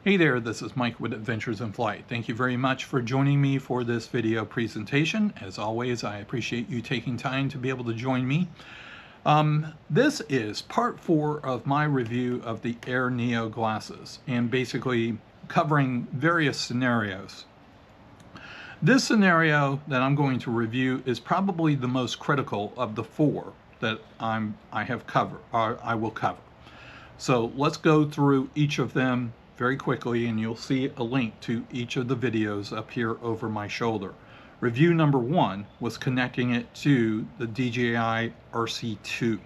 Hey there, this is Mike with Adventures in Flight. Thank you very much for joining me for this video presentation. As always, I appreciate you taking time to be able to join me. This is part 4 of my review of the RayNeo glasses and basically covering various scenarios. This scenario that I'm going to review is probably the most critical of the 4 that I will cover. So let's go through each of them very quickly, and you'll see a link to each of the videos up here over my shoulder. Review number 1 was connecting it to the DJI RC2.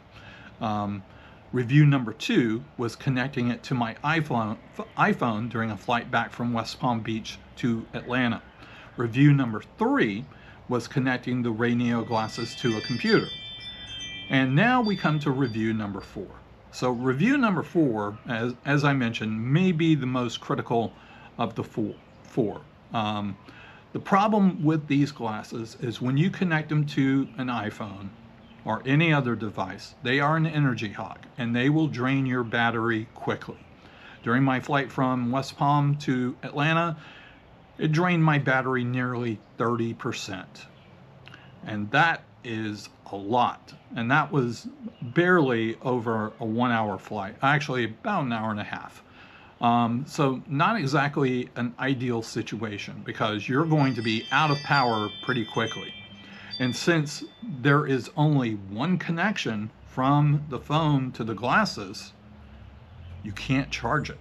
Review number 2 was connecting it to my iPhone during a flight back from West Palm Beach to Atlanta. Review number 3 was connecting the RayNeo glasses to a computer. And now we come to review number 4. So review number 4, as I mentioned, may be the most critical of the four. The problem with these glasses is when you connect them to an iPhone or any other device, they are an energy hog and they will drain your battery quickly. During my flight from West Palm to Atlanta, it drained my battery nearly 30%. And that is a lot, and that was barely over a 1-hour flight, actually about an hour and a half. So not exactly an ideal situation because you're going to be out of power pretty quickly. And since there is only one connection from the phone to the glasses, you can't charge it.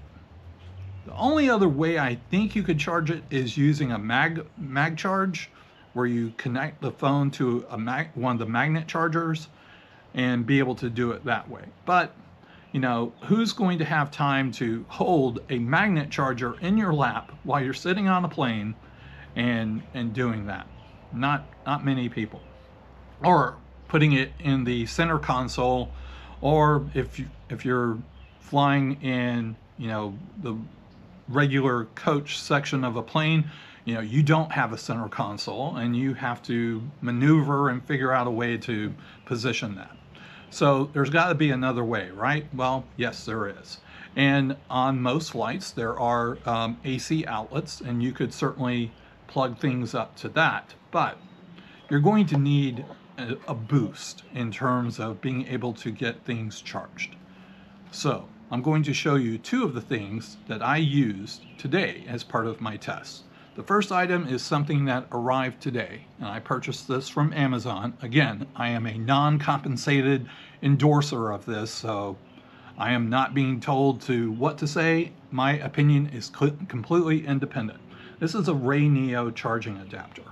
The only other way I think you could charge it is using a mag charge, where you connect the phone to one of the magnet chargers and be able to do it that way. But, you know, who's going to have time to hold a magnet charger in your lap while you're sitting on a plane and doing that? Not many people. Or putting it in the center console, or if you're flying in, you know, the regular coach section of a plane, you know, you don't have a center console and you have to maneuver and figure out a way to position that. So there's got to be another way, right? Well, yes, there is. And on most flights, there are AC outlets, and you could certainly plug things up to that. But you're going to need a boost in terms of being able to get things charged. So I'm going to show you 2 of the things that I used today as part of my test. The first item is something that arrived today, and I purchased this from Amazon. Again, I am a non-compensated endorser of this, so I am not being told what to say. My opinion is completely independent. This is a RayNeo charging adapter.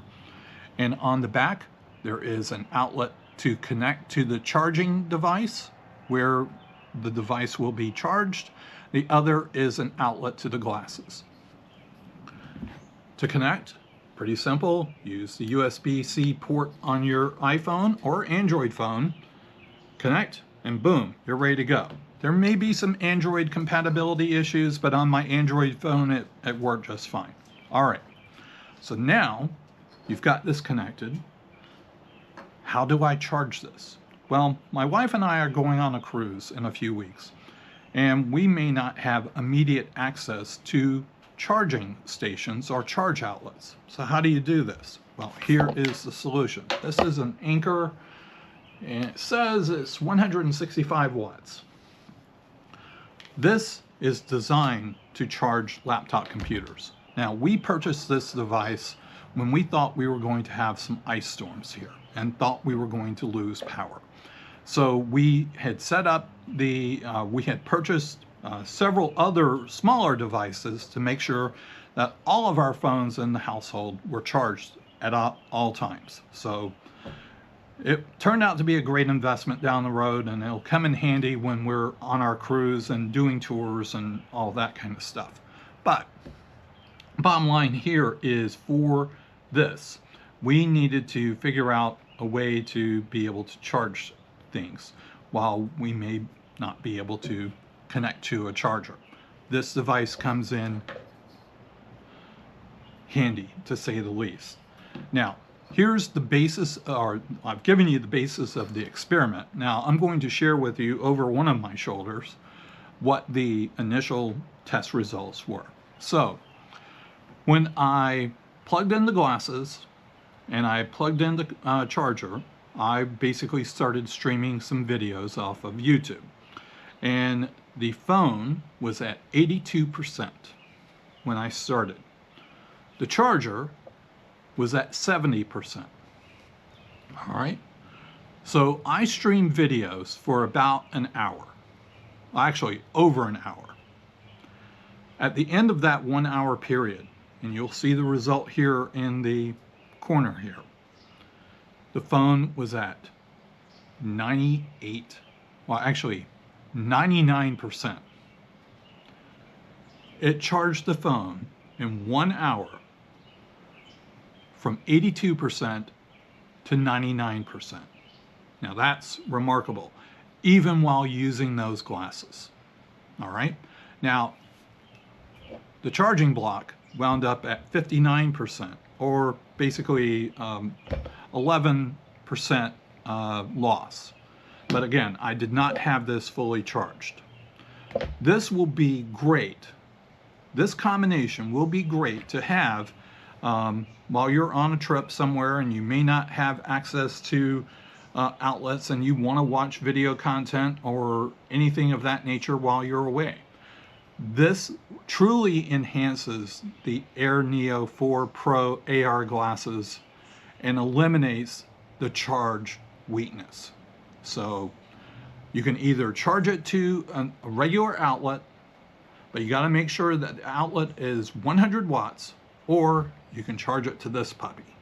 And on the back, there is an outlet to connect to the charging device where the device will be charged. The other is an outlet to the glasses. To connect, pretty simple. Use the USB-C port on your iPhone or Android phone, connect, and boom, you're ready to go. There may be some Android compatibility issues, but on my Android phone, it worked just fine. All right, so now you've got this connected. How do I charge this? Well, my wife and I are going on a cruise in a few weeks, and we may not have immediate access to charging stations or charge outlets. So how do you do this? Well, here is the solution. This is an Anchor, and it says it's 165 watts. This is designed to charge laptop computers. Now, we purchased this device when we thought we were going to have some ice storms here and thought we were going to lose power. So we had set up we had purchased several other smaller devices to make sure that all of our phones in the household were charged at all times. So it turned out to be a great investment down the road, and it'll come in handy when we're on our cruise and doing tours and all that kind of stuff. But bottom line here is, for this, we needed to figure out a way to be able to charge things while we may not be able to connect to a charger. This device comes in handy, to say the least. Now, here's the basis, or I've given you the basis of the experiment. Now, I'm going to share with you over one of my shoulders what the initial test results were. So when I plugged in the glasses and I plugged in the charger, I basically started streaming some videos off of YouTube. And the phone was at 82% when I started. The charger was at 70%. All right. So I streamed videos for about an hour. Actually, over an hour. At the end of that 1 hour period, and you'll see the result here in the corner here, the phone was at 98, well actually 99%. It charged the phone in 1 hour from 82% to 99%. Now that's remarkable, even while using those glasses. All right. Now, the charging block wound up at 59%, or basically 11% loss. But again, I did not have this fully charged. This will be great. This combination will be great to have while you're on a trip somewhere and you may not have access to outlets and you want to watch video content or anything of that nature while you're away. This truly enhances the RayNeo 4 Pro AR glasses and eliminates the charge weakness. So you can either charge it to a regular outlet, but you got to make sure that the outlet is 100 watts, or you can charge it to this puppy.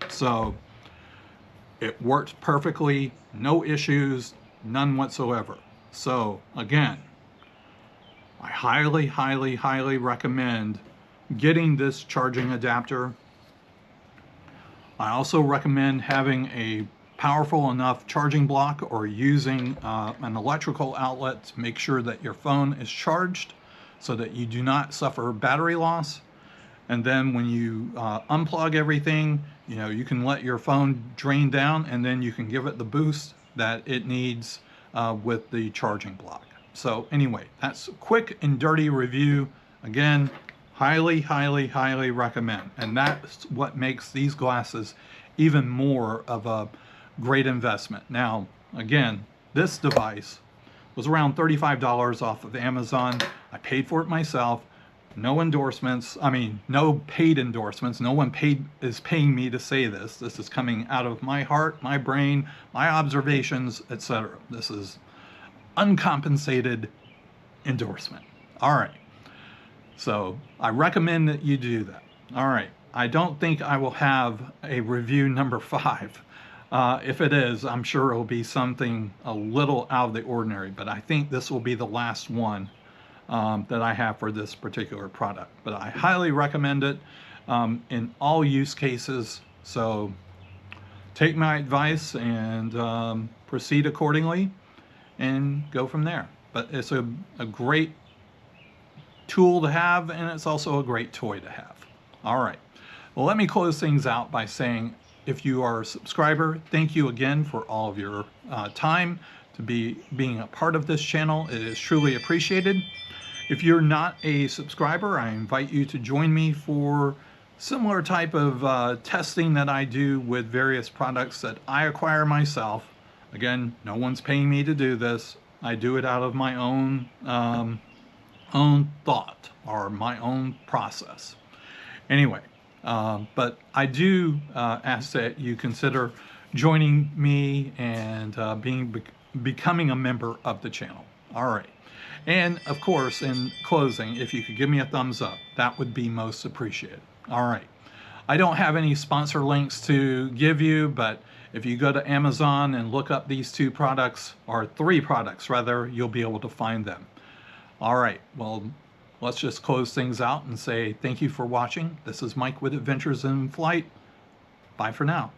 So it worked perfectly, no issues, none whatsoever. So again, I highly, highly, highly recommend getting this charging adapter. I also recommend having a powerful enough charging block or using an electrical outlet to make sure that your phone is charged so that you do not suffer battery loss. And then when you unplug everything, you know, you can let your phone drain down and then you can give it the boost that it needs with the charging block. So anyway, that's a quick and dirty review. Again, highly, highly, highly recommend. And that's what makes these glasses even more of a great investment. Now, again, this device was around $35 off of Amazon. I paid for it myself. No endorsements. I mean, no paid endorsements. No one is paying me to say this. This is coming out of my heart, my brain, my observations, etc. This is uncompensated endorsement. All right. So I recommend that you do that. All right. I don't think I will have a review number 5. If it is, I'm sure it'll be something a little out of the ordinary, but I think this will be the last one that I have for this particular product. But I highly recommend it in all use cases. So take my advice and proceed accordingly and go from there. But it's a great tool to have, and it's also a great toy to have. All right. Well, let me close things out by saying, if you are a subscriber, thank you again for all of your time to being a part of this channel. It is truly appreciated. If you're not a subscriber, I invite you to join me for similar type of testing that I do with various products that I acquire myself. Again, no one's paying me to do this. I do it out of my own thought or my own process. Anyway, but I do ask that you consider joining me and becoming a member of the channel. All right. And of course, in closing, if you could give me a thumbs up, that would be most appreciated. All right. I don't have any sponsor links to give you, but if you go to Amazon and look up these 2 products, or 3 products rather, you'll be able to find them. All right. Well, let's just close things out and say thank you for watching. This is Mike with Adventures in Flight. Bye for now.